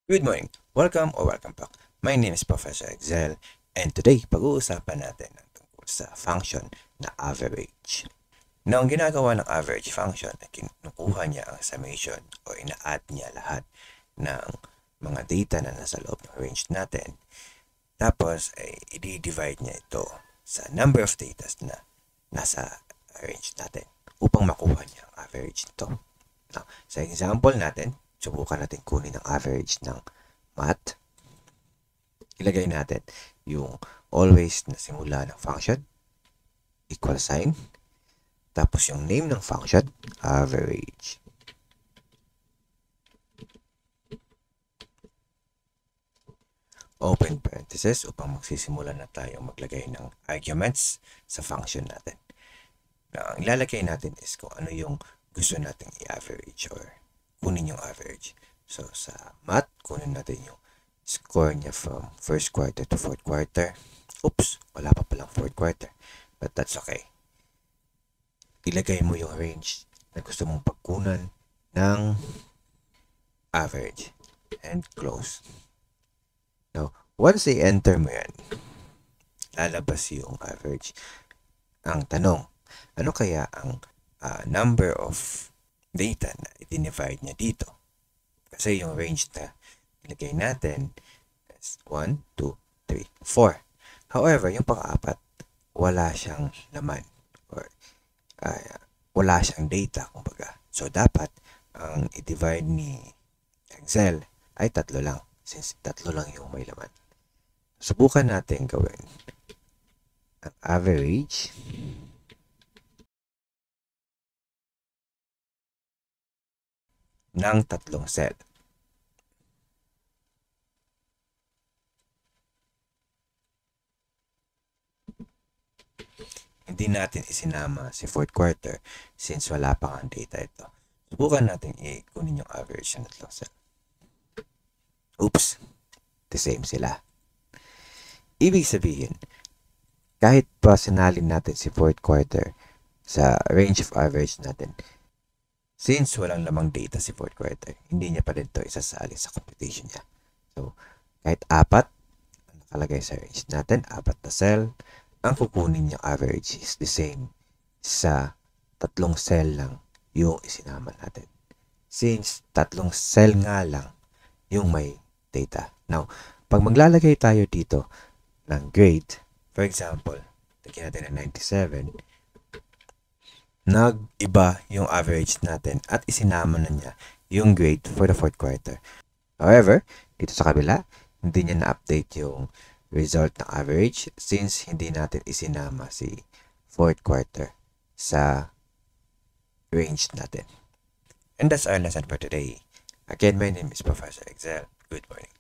Good morning. Welcome back. My name is Professor Excel and today pag-uusapan natin ang tungkol sa function na average. Na ang ginagawa ng average function ay kinukuha niya ang summation o ina-add niya lahat ng mga data na nasa loob ng range natin. Tapos ay i-divide niya ito sa number of data na nasa range natin upang makuha niya ang average nito. Now, sa example natin, subukan natin kunin ang average ng math. Ilagay natin yung always na simula ng function, equal sign, tapos yung name ng function, average. Open parenthesis upang magsisimula na tayo maglagay ng arguments sa function natin. Now, ang ilalagay natin is kung ano yung gusto nating i-average or kunin yung average. So, sa math, kunin natin yung score niya from first quarter to fourth quarter. Oops, wala pa palang fourth quarter. But that's okay. Ilagay mo yung range na gusto mong pagkunan ng average. And close. Now, once i-enter mo yan, lalabas yung average. Ang tanong, ano kaya ang number of data na i-divide niya dito? Kasi yung range na ilagay natin is 1, 2, 3, 4. However, yung pang-apat, wala siyang laman or wala siyang data, kumbaga. So, dapat ang i-divide ni Excel ay 3 lang since 3 lang yung may laman. Subukan natin gawin ang average ng 3 cell. Hindi natin isinama si fourth quarter since wala pa ang data ito. Subukan natin i-kunin yung average ng 3 cell. Oops, the same sila. Ibig sabihin, kahit pa sinalin natin si fourth quarter sa range of average natin, since walang lamang data si fourth quarter, hindi niya pa rin ito isasali sa computation niya. So, kahit 4 ang nakalagay sa range natin, 4 na cell, ang kukunin niyang average is the same sa 3 cell lang yung isinama natin. Since 3 cell nga lang yung may data. Now, pag maglalagay tayo dito ng grade, for example, lagyan natin ng 97, nag-iba yung average natin at isinama na niya yung grade for the fourth quarter. However, dito sa kabila, hindi niya na-update yung result ng average since hindi natin isinama si fourth quarter sa range natin. And that's our lesson for today. Again, my name is Professor Excel. Good morning.